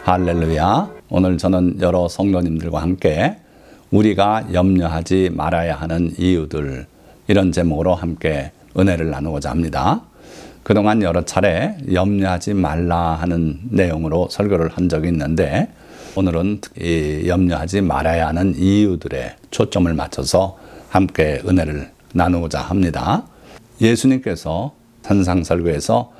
할렐루야. 오늘 저는 여러 성도님들과 함께 우리가 염려하지 말아야 하는 이유들, 이런 제목으로 함께 은혜를 나누고자 합니다. 그동안 여러 차례 염려하지 말라 하는 내용으로 설교를 한 적이 있는데, 오늘은 이 염려하지 말아야 하는 이유들에 초점을 맞춰서 함께 은혜를 나누고자 합니다. 예수님께서 산상설교에서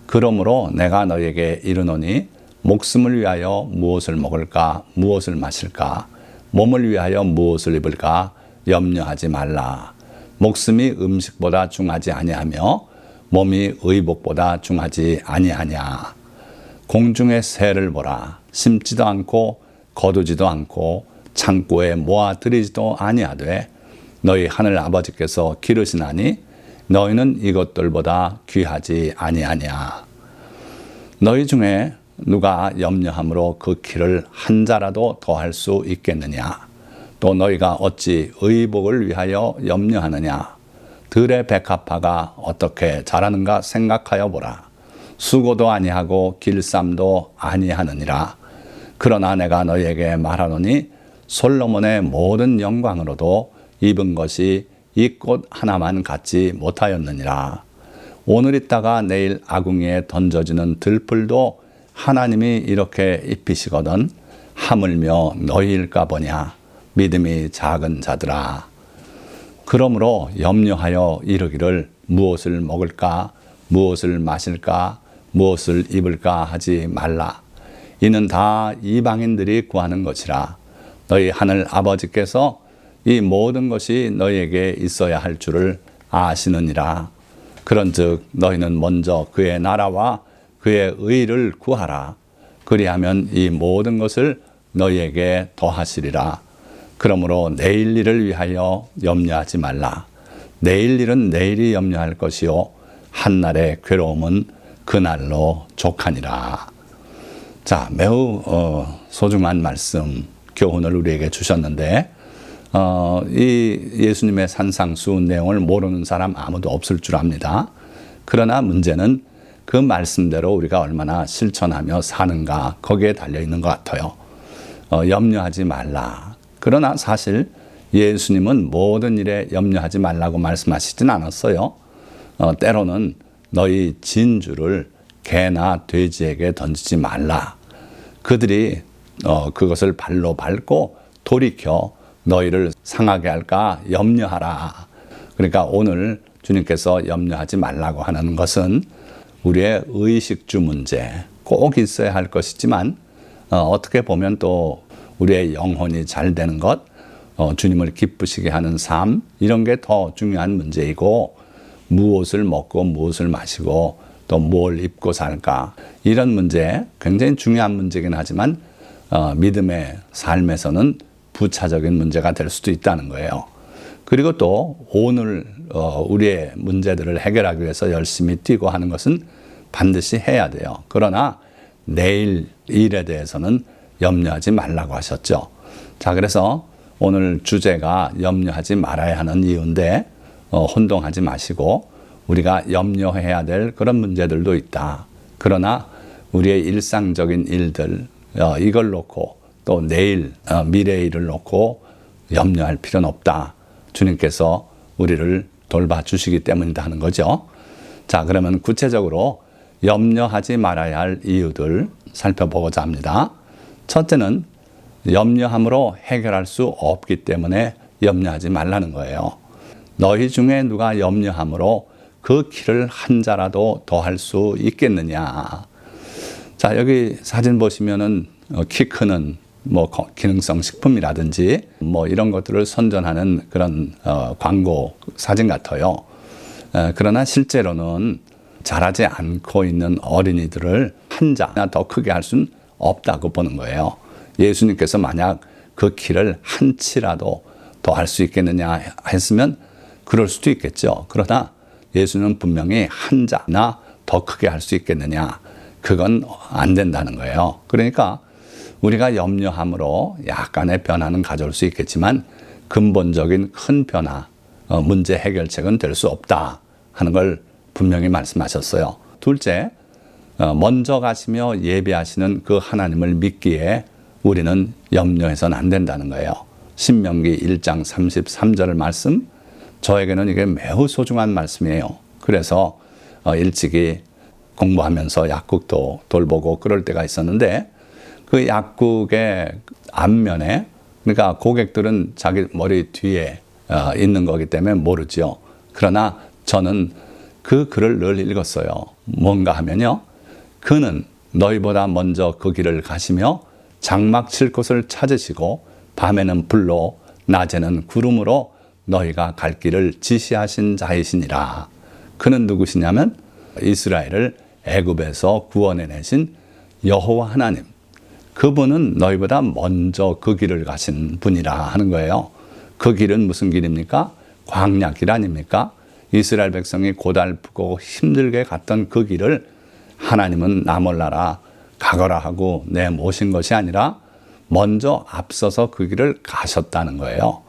그러므로 내가 너에게 이르노니 목숨을 위하여 무엇을 먹을까, 무엇을 마실까, 몸을 위하여 무엇을 입을까 염려하지 말라. 목숨이 음식보다 중하지 아니하며 몸이 의복보다 중하지 아니하냐. 공중의 새를 보라. 심지도 않고 거두지도 않고 창고에 모아들이지도 아니하되 너희 하늘 아버지께서 기르시나니 너희는 이것들보다 귀하지 아니하냐. 너희 중에 누가 염려함으로 그 키를 한 자라도 더할 수 있겠느냐. 또 너희가 어찌 의복을 위하여 염려하느냐. 들의 백합화가 어떻게 자라는가 생각하여 보라. 수고도 아니하고 길쌈도 아니하느니라. 그러나 내가 너희에게 말하노니 솔로몬의 모든 영광으로도 입은 것이 이 꽃 하나만 갖지 못하였느니라. 오늘 있다가 내일 아궁이에 던져지는 들풀도 하나님이 이렇게 입히시거든 하물며 너희일까 보냐. 믿음이 작은 자들아. 그러므로 염려하여 이르기를 무엇을 먹을까, 무엇을 마실까, 무엇을 입을까 하지 말라. 이는 다 이방인들이 구하는 것이라. 너희 하늘 아버지께서 이 모든 것이 너희에게 있어야 할 줄을 아시느니라. 그런즉 너희는 먼저 그의 나라와 그의 의를 구하라. 그리하면 이 모든 것을 너희에게 더하시리라. 그러므로 내일 일을 위하여 염려하지 말라. 내일 일은 내일이 염려할 것이요 한날의 괴로움은 그날로 족하니라. 자, 매우 소중한 말씀, 교훈을 우리에게 주셨는데, 이 예수님의 산상수 내용을 모르는 사람 아무도 없을 줄 압니다. 그러나 문제는 그 말씀대로 우리가 얼마나 실천하며 사는가, 거기에 달려있는 것 같아요. 염려하지 말라. 그러나 사실 예수님은 모든 일에 염려하지 말라고 말씀하시진 않았어요. 때로는 너희 진주를 개나 돼지에게 던지지 말라. 그들이 그것을 발로 밟고 돌이켜 너희를 상하게 할까 염려하라. 그러니까 오늘 주님께서 염려하지 말라고 하는 것은 우리의 의식주 문제, 꼭 있어야 할 것이지만 어떻게 보면 또 우리의 영혼이 잘 되는 것, 주님을 기쁘시게 하는 삶, 이런 게 더 중요한 문제이고, 무엇을 먹고 무엇을 마시고 또 뭘 입고 살까, 이런 문제 굉장히 중요한 문제긴 하지만 믿음의 삶에서는 부차적인 문제가 될 수도 있다는 거예요. 그리고 또 오늘 우리의 문제들을 해결하기 위해서 열심히 뛰고 하는 것은 반드시 해야 돼요. 그러나 내일 일에 대해서는 염려하지 말라고 하셨죠. 자, 그래서 오늘 주제가 염려하지 말아야 하는 이유인데, 혼동하지 마시고 우리가 염려해야 될 그런 문제들도 있다. 그러나 우리의 일상적인 일들, 이걸 놓고 또 내일 미래의 일을 놓고 염려할 필요는 없다. 주님께서 우리를 돌봐주시기 때문이다 하는 거죠. 자, 그러면 구체적으로 염려하지 말아야 할 이유들 살펴보고자 합니다. 첫째는 염려함으로 해결할 수 없기 때문에 염려하지 말라는 거예요. 너희 중에 누가 염려함으로 그 키를 한 자라도 더할 수 있겠느냐. 자, 여기 사진 보시면은 키 크는 기능성 식품이라든지 이런 것들을 선전하는 그런 광고 사진 같아요. 그러나 실제로는 자라지 않고 있는 어린이들을 한 자나 더 크게 할 수는 없다고 보는 거예요. 예수님께서 만약 그 키를 한 치라도 더 할 수 있겠느냐 했으면 그럴 수도 있겠죠. 그러나 예수는 분명히 한 자나 더 크게 할 수 있겠느냐, 그건 안 된다는 거예요. 그러니까 우리가 염려함으로 약간의 변화는 가져올 수 있겠지만 근본적인 큰 변화, 문제 해결책은 될 수 없다 하는 걸 분명히 말씀하셨어요. 둘째, 먼저 가시며 예비하시는 그 하나님을 믿기에 우리는 염려해서는 안 된다는 거예요. 신명기 1장 33절 말씀, 저에게는 이게 매우 소중한 말씀이에요. 그래서 일찍이 공부하면서 약국도 돌보고 그럴 때가 있었는데, 그 약국의 앞면에, 그러니까 고객들은 자기 머리 뒤에 있는 거기 때문에 모르죠. 그러나 저는 그 글을 늘 읽었어요. 뭔가 하면요, 그는 너희보다 먼저 그 길을 가시며 장막 칠 곳을 찾으시고 밤에는 불로 낮에는 구름으로 너희가 갈 길을 지시하신 자이시니라. 그는 누구시냐면 이스라엘을 애굽에서 구원해내신 여호와 하나님, 그분은 너희보다 먼저 그 길을 가신 분이라 하는 거예요. 그 길은 무슨 길입니까? 광야 길 아닙니까? 이스라엘 백성이 고달프고 힘들게 갔던 그 길을 하나님은 나 몰라라 가거라 하고 내모신 것이 아니라 먼저 앞서서 그 길을 가셨다는 거예요.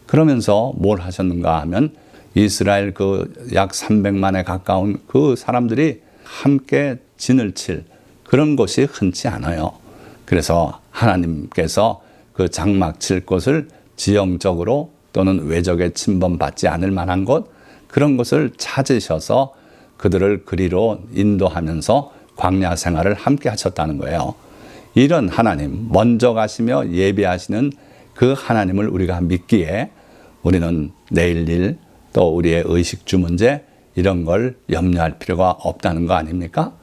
그러면서 뭘 하셨는가 하면 이스라엘 그 약 300만에 가까운 그 사람들이 함께 진을 칠 그런 곳이 흔치 않아요. 그래서 하나님께서 그 장막 칠 곳을 지형적으로 또는 외적에 침범받지 않을 만한 곳, 그런 곳을 찾으셔서 그들을 그리로 인도하면서 광야 생활을 함께 하셨다는 거예요. 이런 하나님, 먼저 가시며 예비하시는 그 하나님을 우리가 믿기에 우리는 내일 일, 또 우리의 의식주 문제, 이런 걸 염려할 필요가 없다는 거 아닙니까?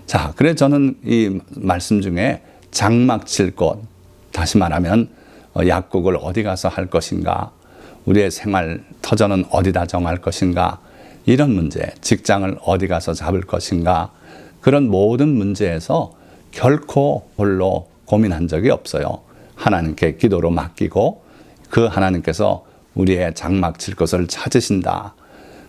자, 그래서 저는 이 말씀 중에 장막 칠 곳, 다시 말하면 약국을 어디 가서 할 것인가, 우리의 생활 터전은 어디다 정할 것인가, 이런 문제, 직장을 어디 가서 잡을 것인가, 그런 모든 문제에서 결코 홀로 고민한 적이 없어요. 하나님께 기도로 맡기고 그 하나님께서 우리의 장막 칠 것을 찾으신다.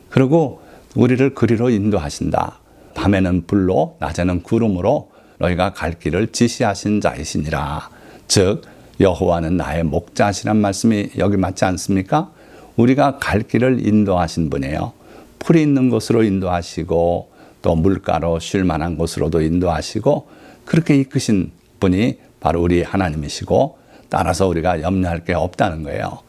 그리고 우리를 그리로 인도하신다. 밤에는 불로 낮에는 구름으로 너희가 갈 길을 지시하신 자이시니라. 즉 여호와는 나의 목자시란 말씀이 여기 맞지 않습니까? 우리가 갈 길을 인도하신 분이에요. 풀이 있는 곳으로 인도하시고 또 물가로 쉴 만한 곳으로도 인도하시고 그렇게 이끄신 분이 바로 우리 하나님이시고, 따라서 우리가 염려할 게 없다는 거예요.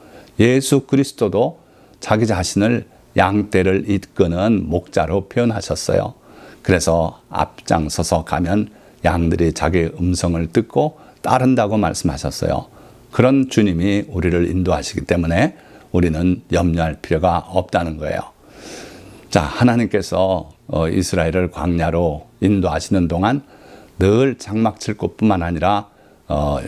예수 그리스도도 자기 자신을 양떼를 이끄는 목자로 표현하셨어요. 그래서 앞장서서 가면 양들이 자기의 음성을 듣고 따른다고 말씀하셨어요. 그런 주님이 우리를 인도하시기 때문에 우리는 염려할 필요가 없다는 거예요. 자, 하나님께서 이스라엘을 광야로 인도하시는 동안 늘 장막 칠 곳뿐만 아니라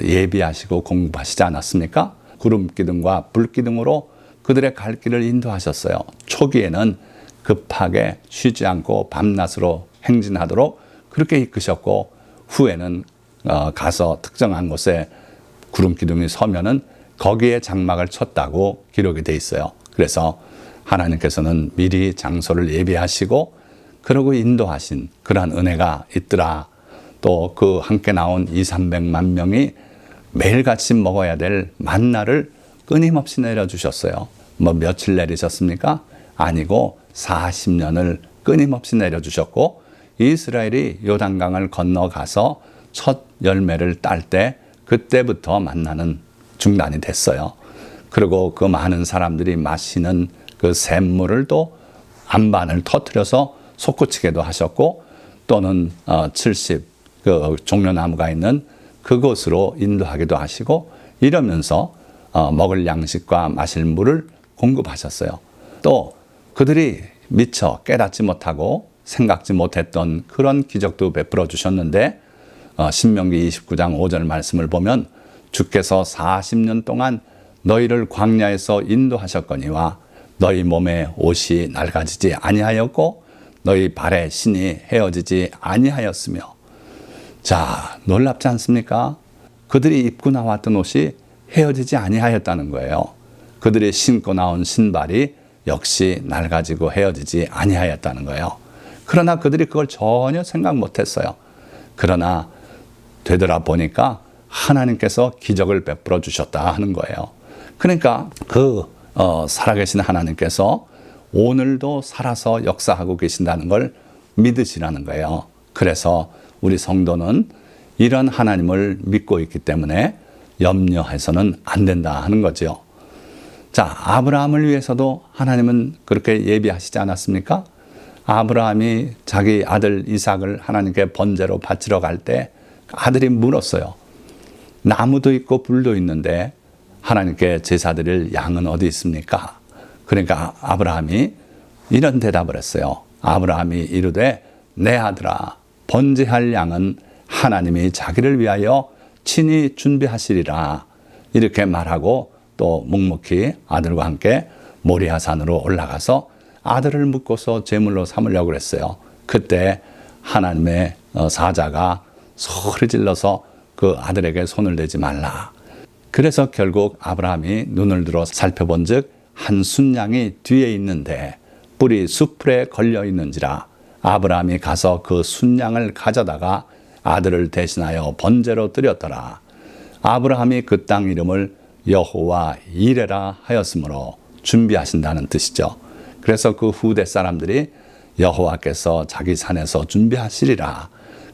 예비하시고 공급하시지 않았습니까? 구름 기둥과 불 기둥으로 그들의 갈 길을 인도하셨어요. 초기에는 급하게 쉬지 않고 밤낮으로 행진하도록 그렇게 이끄셨고, 후에는 가서 특정한 곳에 구름 기둥이 서면은 거기에 장막을 쳤다고 기록이 돼 있어요. 그래서 하나님께서는 미리 장소를 예비하시고 그러고 인도하신 그러한 은혜가 있더라. 또 그 함께 나온 200~300만 명이 매일같이 먹어야 될 만나를 끊임없이 내려주셨어요. 뭐 며칠 내리셨습니까? 아니고 40년을 끊임없이 내려주셨고, 이스라엘이 요단강을 건너가서 첫 열매를 딸 때 그때부터 만나는 중단이 됐어요. 그리고 그 많은 사람들이 마시는 그 샘물을 또 안반을 터뜨려서 솟구치게도 하셨고, 또는 70 그 종려나무가 있는 그곳으로 인도하기도 하시고, 이러면서 먹을 양식과 마실 물을 공급하셨어요. 또 그들이 미처 깨닫지 못하고 생각지 못했던 그런 기적도 베풀어 주셨는데, 신명기 29장 5절 말씀을 보면 주께서 40년 동안 너희를 광야에서 인도하셨거니와 너희 몸에 옷이 낡아지지 아니하였고 너희 발에 신이 헤어지지 아니하였으며. 자, 놀랍지 않습니까? 그들이 입고 나왔던 옷이 헤어지지 아니하였다는 거예요. 그들이 신고 나온 신발이 역시 낡아지고 헤어지지 아니하였다는 거예요. 그러나 그들이 그걸 전혀 생각 못했어요. 그러나 되돌아보니까 하나님께서 기적을 베풀어 주셨다 하는 거예요. 그러니까 살아계신 하나님께서 오늘도 살아서 역사하고 계신다는 걸 믿으시라는 거예요. 그래서 우리 성도는 이런 하나님을 믿고 있기 때문에 염려해서는 안 된다 하는 거죠. 자, 아브라함을 위해서도 하나님은 그렇게 예비하시지 않았습니까? 아브라함이 자기 아들 이삭을 하나님께 번제로 바치러 갈 때 아들이 물었어요. 나무도 있고 불도 있는데 하나님께 제사 드릴 양은 어디 있습니까? 그러니까 아브라함이 이런 대답을 했어요. 아브라함이 이르되 내 아들아, 번제할 양은 하나님이 자기를 위하여 친히 준비하시리라. 이렇게 말하고 또 묵묵히 아들과 함께 모리아산으로 올라가서 아들을 묶고서 제물로 삼으려고 그랬어요. 그때 하나님의 사자가 소리 질러서 그 아들에게 손을 대지 말라. 그래서 결국 아브라함이 눈을 들어 살펴본 즉 한 순양이 뒤에 있는데 뿔이 수풀에 걸려 있는지라 아브라함이 가서 그 순양을 가져다가 아들을 대신하여 번제로 드렸더라. 아브라함이 그 땅 이름을 여호와 이레라 하였으므로 준비하신다는 뜻이죠. 그래서 그 후대 사람들이 여호와께서 자기 산에서 준비하시리라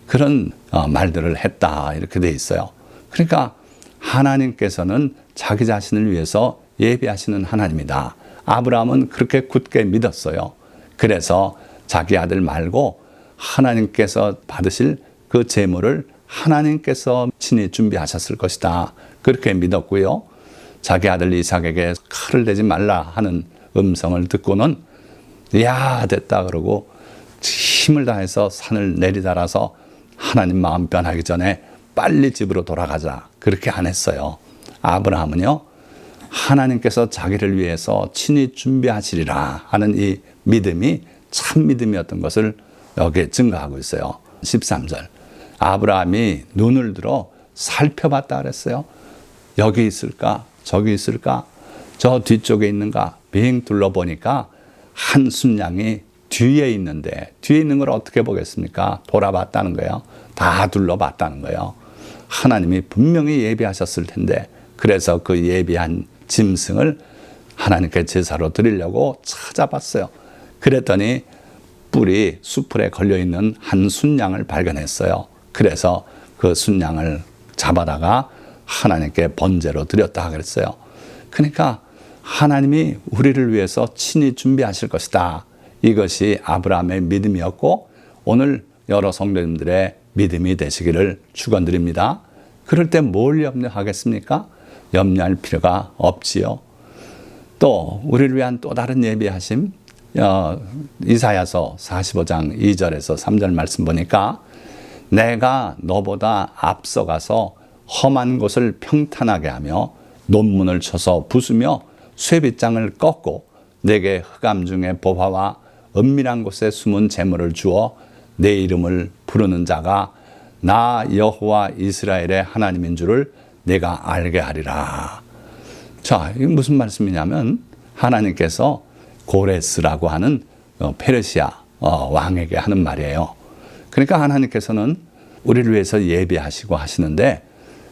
그런 말들을 했다 이렇게 돼 있어요. 그러니까 하나님께서는 자기 자신을 위해서 예비하시는 하나님이다. 아브라함은 그렇게 굳게 믿었어요. 그래서 자기 아들 말고 하나님께서 받으실 그 제물을 하나님께서 친히 준비하셨을 것이다. 그렇게 믿었고요. 자기 아들 이삭에게 칼을 대지 말라 하는 음성을 듣고는 야 됐다 그러고 힘을 다해서 산을 내리달아서 하나님 마음 변하기 전에 빨리 집으로 돌아가자 그렇게 안 했어요. 아브라함은요 하나님께서 자기를 위해서 친히 준비하시리라 하는 이 믿음이 참 믿음이었던 것을 여기에 증거하고 있어요. 13절 아브라함이 눈을 들어 살펴봤다 그랬어요. 여기 있을까 저기 있을까 저 뒤쪽에 있는가 빙 둘러보니까 한 순양이 뒤에 있는데 뒤에 있는 걸 어떻게 보겠습니까? 돌아봤다는 거예요. 다 둘러봤다는 거예요. 하나님이 분명히 예비하셨을 텐데 그래서 그 예비한 짐승을 하나님께 제사로 드리려고 찾아봤어요. 그랬더니 뿔이 수풀에 걸려있는 한 순양을 발견했어요. 그래서 그 순양을 잡아다가 하나님께 번제로 드렸다 그랬어요. 그러니까 하나님이 우리를 위해서 친히 준비하실 것이다. 이것이 아브라함의 믿음이었고 오늘 여러 성도님들의 믿음이 되시기를 축원드립니다. 그럴 때 뭘 염려하겠습니까? 염려할 필요가 없지요. 또 우리를 위한 또 다른 예비하심 이사야서 45장 2절에서 3절 말씀 보니까 내가 너보다 앞서가서 험한 곳을 평탄하게 하며 논문을 쳐서 부수며 쇠빗장을 꺾고 내게 흑암 중에 보화와 은밀한 곳에 숨은 재물을 주어 내 이름을 부르는 자가 나 여호와 이스라엘의 하나님인 줄을 내가 알게 하리라. 자, 이게 무슨 말씀이냐면 하나님께서 고레스라고 하는 페르시아 왕에게 하는 말이에요. 그러니까 하나님께서는 우리를 위해서 예비하시고 하시는데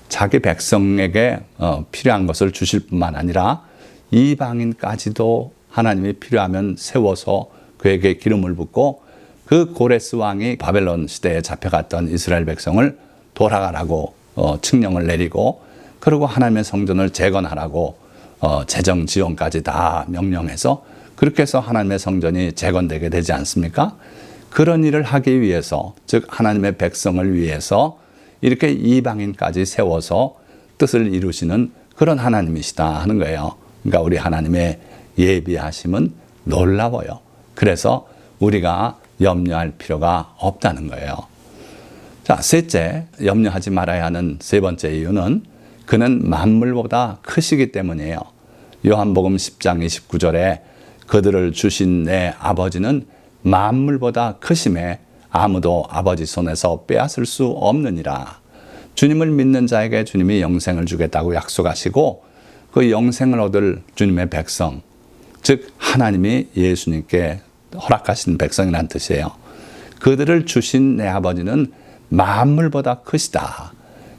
자기 백성에게 필요한 것을 주실 뿐만 아니라 이방인까지도 하나님이 필요하면 세워서 그에게 기름을 붓고 그 고레스 왕이 바벨론 시대에 잡혀갔던 이스라엘 백성을 돌아가라고 칙령을 내리고 그리고 하나님의 성전을 재건하라고 재정 지원까지 다 명령해서 그렇게 해서 하나님의 성전이 재건되게 되지 않습니까? 그런 일을 하기 위해서 즉 하나님의 백성을 위해서 이렇게 이방인까지 세워서 뜻을 이루시는 그런 하나님이시다 하는 거예요. 그러니까 우리 하나님의 예비하심은 놀라워요. 그래서 우리가 염려할 필요가 없다는 거예요. 자, 셋째, 염려하지 말아야 하는 세 번째 이유는 그는 만물보다 크시기 때문이에요. 요한복음 10장 29절에 그들을 주신 내 아버지는 만물보다 크심에 아무도 아버지 손에서 빼앗을 수 없느니라. 주님을 믿는 자에게 주님이 영생을 주겠다고 약속하시고 그 영생을 얻을 주님의 백성, 즉 하나님이 예수님께 허락하신 백성이라는 뜻이에요. 그들을 주신 내 아버지는 만물보다 크시다.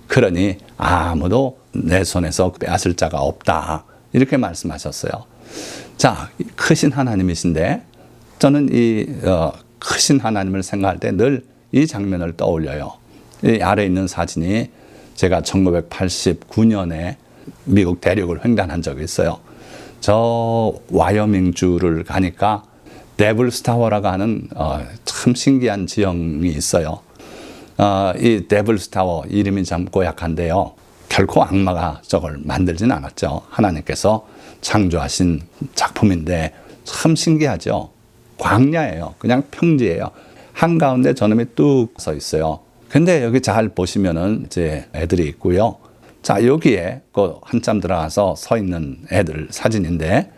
그러니 아무도 내 손에서 빼앗을 자가 없다. 이렇게 말씀하셨어요. 자, 크신 하나님이신데 저는 이 크신 하나님을 생각할 때 늘 이 장면을 떠올려요. 이 아래 있는 사진이 제가 1989년에 미국 대륙을 횡단한 적이 있어요. 저 와이어밍주를 가니까 데블스타워라고 하는 참 신기한 지형이 있어요. 이 데블스타워 이름이 참 고약한데요. 결코 악마가 저걸 만들진 않았죠. 하나님께서 창조하신 작품인데 참 신기하죠. 광야예요. 그냥 평지예요. 한가운데 저놈이 뚝 서 있어요. 근데 여기 잘 보시면은 이제 애들이 있고요. 자, 여기에 그 한참 들어가서 서 있는 애들 사진인데,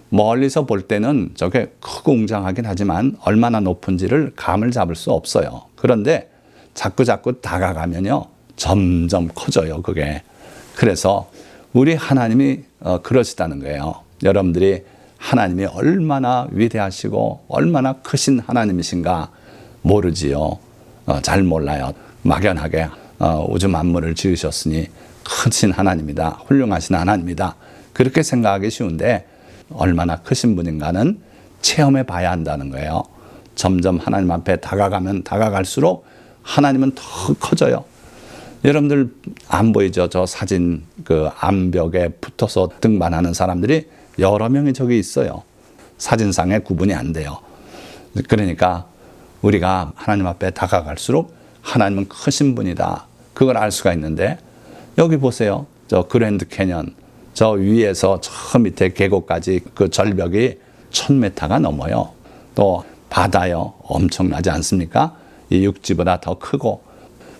멀리서 볼 때는 저게 크고 웅장하긴 하지만 얼마나 높은지를 감을 잡을 수 없어요. 그런데 자꾸 다가가면요, 점점 커져요, 그게. 그래서 우리 하나님이 그러시다는 거예요. 여러분들이 하나님이 얼마나 위대하시고 얼마나 크신 하나님이신가 모르지요. 잘 몰라요. 막연하게 우주 만물을 지으셨으니 크신 하나님이다, 훌륭하신 하나님이다, 그렇게 생각하기 쉬운데 얼마나 크신 분인가는 체험해 봐야 한다는 거예요. 점점 하나님 앞에 다가가면 다가갈수록 하나님은 더 커져요. 여러분들 안 보이죠? 저 사진 그 암벽에 붙어서 등반하는 사람들이 여러 명이 저기 있어요. 사진상에 구분이 안 돼요. 그러니까 우리가 하나님 앞에 다가갈수록 하나님은 크신 분이다, 그걸 알 수가 있는데, 여기 보세요. 저 그랜드 캐년, 저 위에서 저 밑에 계곡까지 그 절벽이 1000m가 넘어요. 또 바다요, 엄청나지 않습니까? 이 육지보다 더 크고,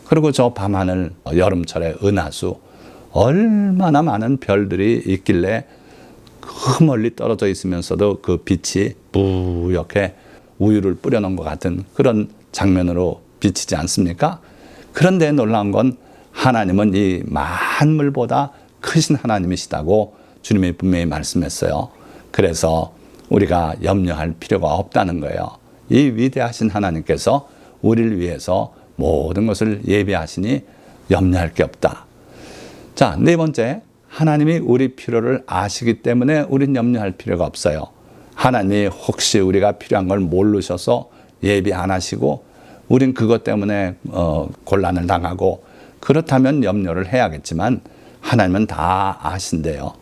그리고 저 밤하늘, 여름철에 은하수, 얼마나 많은 별들이 있길래 그 멀리 떨어져 있으면서도 그 빛이 뿌옇게 우유를 뿌려놓은 것 같은 그런 장면으로 비치지 않습니까? 그런데 놀라운 건 하나님은 이 만물보다 크신 하나님이시다고 주님이 분명히 말씀했어요. 그래서 우리가 염려할 필요가 없다는 거예요. 이 위대하신 하나님께서 우리를 위해서 모든 것을 예비하시니 염려할 게 없다. 자, 네 번째, 하나님이 우리 필요를 아시기 때문에 우린 염려할 필요가 없어요. 하나님이 혹시 우리가 필요한 걸 모르셔서 예비 안 하시고 우린 그것 때문에 곤란을 당하고, 그렇다면 염려를 해야겠지만 하나님은 다 아신대요.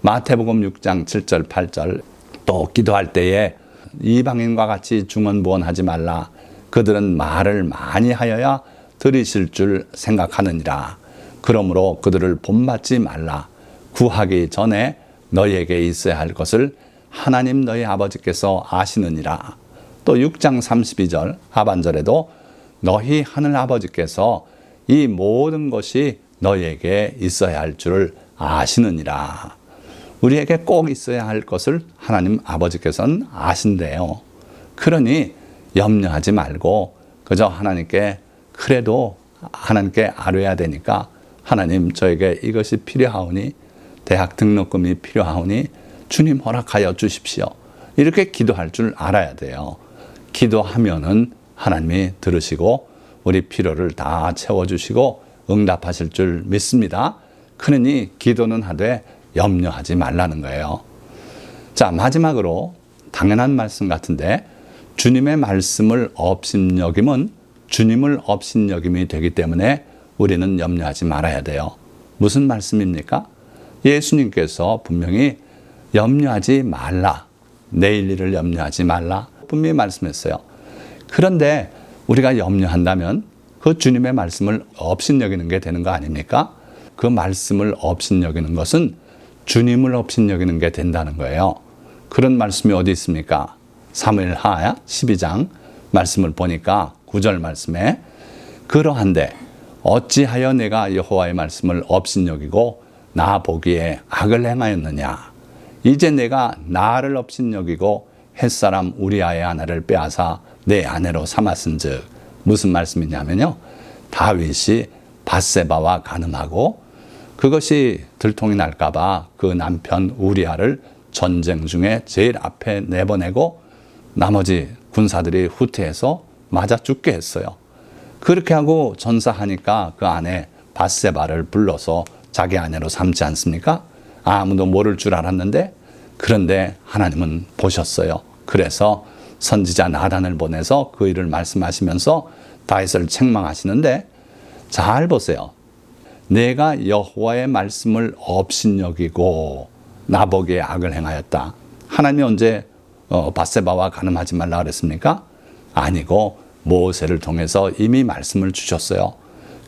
마태복음 6장 7절 8절, 또 기도할 때에 이방인과 같이 중언부언하지 말라. 그들은 말을 많이 하여야 들으실 줄 생각하느니라. 그러므로 그들을 본받지 말라. 구하기 전에 너희에게 있어야 할 것을 하나님 너희 아버지께서 아시느니라. 또 6장 32절 하반절에도 너희 하늘 아버지께서 이 모든 것이 너희에게 있어야 할 줄을 아시느니라. 우리에게 꼭 있어야 할 것을 하나님 아버지께서는 아신대요. 그러니 염려하지 말고 그저 하나님께, 그래도 하나님께 아뢰야 되니까 하나님 저에게 이것이 필요하오니, 대학 등록금이 필요하오니 주님 허락하여 주십시오, 이렇게 기도할 줄 알아야 돼요. 기도하면은 하나님이 들으시고 우리 필요를 다 채워주시고 응답하실 줄 믿습니다. 그러니 기도는 하되 염려하지 말라는 거예요. 자, 마지막으로 당연한 말씀 같은데, 주님의 말씀을 업신여김은 주님을 업신여김이 되기 때문에 우리는 염려하지 말아야 돼요. 무슨 말씀입니까? 예수님께서 분명히 염려하지 말라, 내일 일을 염려하지 말라 분명히 말씀했어요. 그런데 우리가 염려한다면 그 주님의 말씀을 업신여기는 게 되는 거 아닙니까? 그 말씀을 업신여기는 것은 주님을 업신여기는 게 된다는 거예요. 그런 말씀이 어디 있습니까? 사무엘하 12장 말씀을 보니까 9절 말씀에, 그러한데 어찌하여 내가 여호와의 말씀을 업신여기고 나 보기에 악을 행하였느냐. 이제 내가 나를 업신여기고 햇사람 우리아의 아내를 빼앗아 내 아내로 삼았은즉. 무슨 말씀이냐면요, 다윗이 밧세바와 간음하고 그것이 들통이 날까봐 그 남편 우리아를 전쟁 중에 제일 앞에 내보내고 나머지 군사들이 후퇴해서 맞아 죽게 했어요. 그렇게 하고 전사하니까 그 아내 밧세바를 불러서 자기 아내로 삼지 않습니까? 아무도 모를 줄 알았는데, 그런데 하나님은 보셨어요. 그래서 선지자 나단을 보내서 그 일을 말씀하시면서 다윗을 책망하시는데 잘 보세요. 내가 여호와의 말씀을 업신여기고 나보기에 악을 행하였다. 하나님이 언제 밧세바와 간음하지 말라 그랬습니까? 아니고 모세를 통해서 이미 말씀을 주셨어요.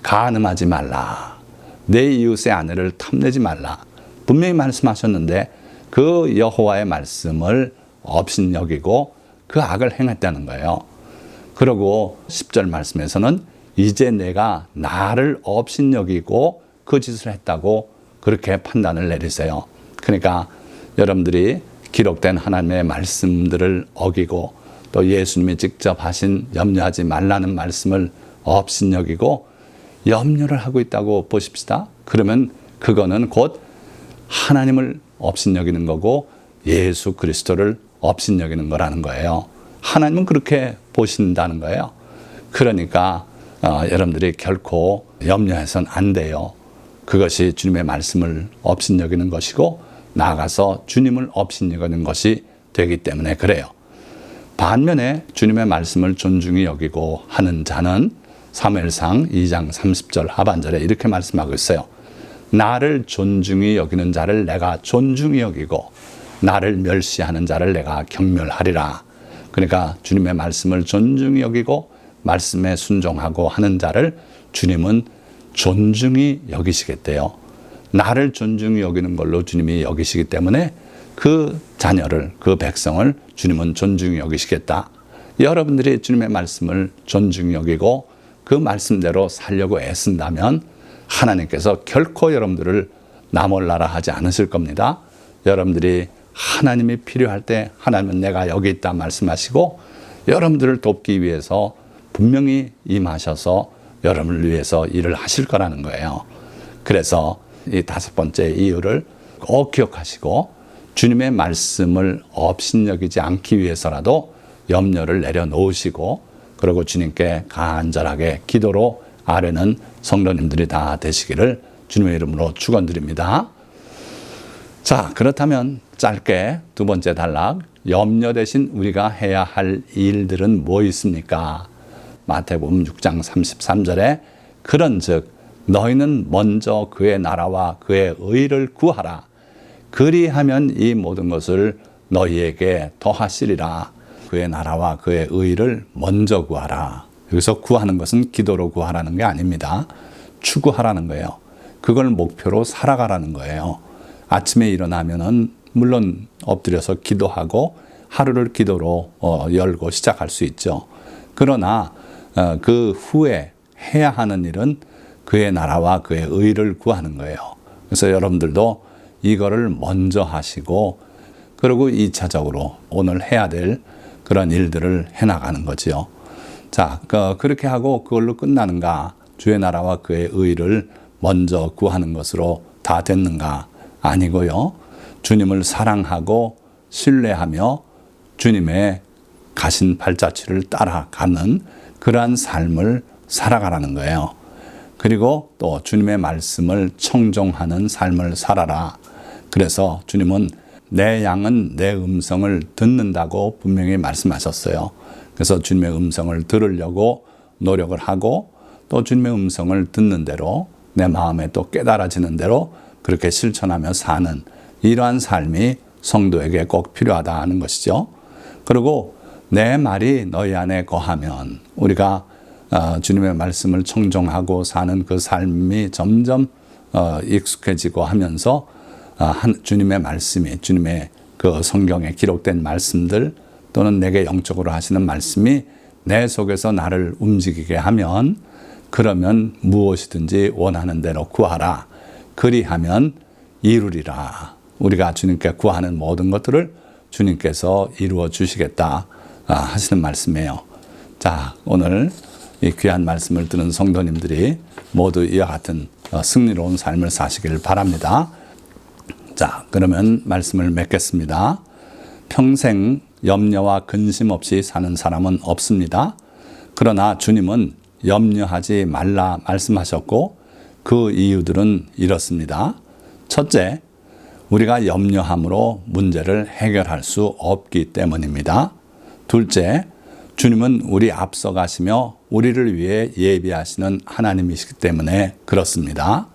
간음하지 말라. 내 이웃의 아내를 탐내지 말라. 분명히 말씀하셨는데 그 여호와의 말씀을 업신여기고 그 악을 행했다는 거예요. 그리고 10절 말씀에서는 이제 내가 나를 업신여기고 그 짓을 했다고 그렇게 판단을 내리세요. 그러니까 여러분들이 기록된 하나님의 말씀들을 어기고 또 예수님이 직접 하신 염려하지 말라는 말씀을 업신여기고 염려를 하고 있다고 보십시다. 그러면 그거는 곧 하나님을 업신여기는 거고 예수 그리스도를 업신여기는 거라는 거예요. 하나님은 그렇게 보신다는 거예요. 그러니까 여러분들이 결코 염려해서는 안 돼요. 그것이 주님의 말씀을 업신여기는 것이고 나아가서 주님을 업신여기는 것이 되기 때문에 그래요. 반면에 주님의 말씀을 존중히 여기고 하는 자는 사무엘상 2장 30절 하반절에 이렇게 말씀하고 있어요. 나를 존중히 여기는 자를 내가 존중히 여기고 나를 멸시하는 자를 내가 경멸하리라. 그러니까 주님의 말씀을 존중히 여기고 말씀에 순종하고 하는 자를 주님은 존중히 여기시겠대요. 나를 존중히 여기는 걸로 주님이 여기시기 때문에 그 자녀를, 그 백성을 주님은 존중히 여기시겠다. 여러분들이 주님의 말씀을 존중히 여기고 그 말씀대로 살려고 애쓴다면 하나님께서 결코 여러분들을 나몰라라 하지 않으실 겁니다. 여러분들이 하나님이 필요할 때 하나님은 내가 여기 있다 말씀하시고 여러분들을 돕기 위해서 분명히 임하셔서 여러분을 위해서 일을 하실 거라는 거예요. 그래서 이 5번째 이유를 꼭 기억하시고 주님의 말씀을 업신여기지 않기 위해서라도 염려를 내려놓으시고 그리고 주님께 간절하게 기도로 아뢰는 성도님들이 다 되시기를 주님의 이름으로 축원드립니다. 자, 그렇다면 짧게 2번째 단락, 염려 대신 우리가 해야 할 일들은 뭐 있습니까? 마태복음 6장 33절에 그런즉 너희는 먼저 그의 나라와 그의 의를 구하라. 그리하면 이 모든 것을 너희에게 더하시리라. 그의 나라와 그의 의를 먼저 구하라. 여기서 구하는 것은 기도로 구하라는 게 아닙니다. 추구하라는 거예요. 그걸 목표로 살아가라는 거예요. 아침에 일어나면은 물론 엎드려서 기도하고 하루를 기도로 열고 시작할 수 있죠. 그러나 그 후에 해야 하는 일은 그의 나라와 그의 의를 구하는 거예요. 그래서 여러분들도 이거를 먼저 하시고 그리고 2차적으로 오늘 해야 될 그런 일들을 해나가는 거지요. 자, 그렇게 하고 그걸로 끝나는가? 주의 나라와 그의 의를 먼저 구하는 것으로 다 됐는가? 아니고요. 주님을 사랑하고 신뢰하며 주님의 가신 발자취를 따라가는 그러한 삶을 살아가라는 거예요. 그리고 또 주님의 말씀을 청종하는 삶을 살아라. 그래서 주님은 내 양은 내 음성을 듣는다고 분명히 말씀하셨어요. 그래서 주님의 음성을 들으려고 노력을 하고 또 주님의 음성을 듣는 대로 내 마음에 또 깨달아지는 대로 그렇게 실천하며 사는 이러한 삶이 성도에게 꼭 필요하다 하는 것이죠. 그리고 내 말이 너희 안에 거하면 우리가 주님의 말씀을 청종하고 사는 그 삶이 점점 익숙해지고 하면서 주님의 말씀이 주님의 그 성경에 기록된 말씀들 또는 내게 영적으로 하시는 말씀이 내 속에서 나를 움직이게 하면 그러면 무엇이든지 원하는 대로 구하라. 그리하면 이루리라. 우리가 주님께 구하는 모든 것들을 주님께서 이루어 주시겠다 하시는 말씀이에요. 자, 오늘 이 귀한 말씀을 듣는 성도님들이 모두 이와 같은 승리로운 삶을 사시길 바랍니다. 자, 그러면 말씀을 맺겠습니다. 평생 염려와 근심 없이 사는 사람은 없습니다. 그러나 주님은 염려하지 말라 말씀하셨고 그 이유들은 이렇습니다. 첫째, 우리가 염려함으로 문제를 해결할 수 없기 때문입니다. 둘째, 주님은 우리 앞서 가시며 우리를 위해 예비하시는 하나님이시기 때문에 그렇습니다.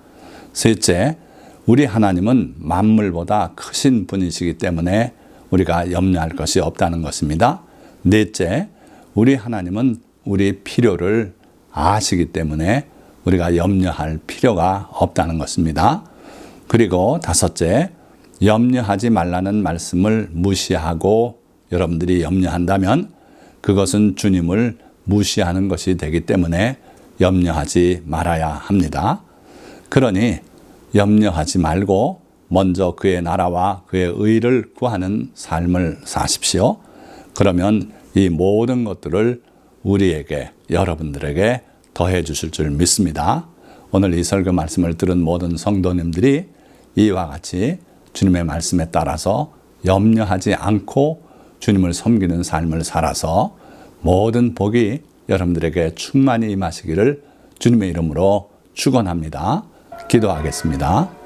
셋째, 우리 하나님은 만물보다 크신 분이시기 때문에 우리가 염려할 것이 없다는 것입니다. 넷째, 우리 하나님은 우리 필요를 아시기 때문에 우리가 염려할 필요가 없다는 것입니다. 그리고 다섯째, 염려하지 말라는 말씀을 무시하고 여러분들이 염려한다면 그것은 주님을 무시하는 것이 되기 때문에 염려하지 말아야 합니다. 그러니 염려하지 말고 먼저 그의 나라와 그의 의를 구하는 삶을 사십시오. 그러면 이 모든 것들을 우리에게, 여러분들에게 더해 주실 줄 믿습니다. 오늘 이 설교 말씀을 들은 모든 성도님들이 이와 같이 주님의 말씀에 따라서 염려하지 않고 주님을 섬기는 삶을 살아서 모든 복이 여러분들에게 충만히 임하시기를 주님의 이름으로 축원합니다. 기도하겠습니다.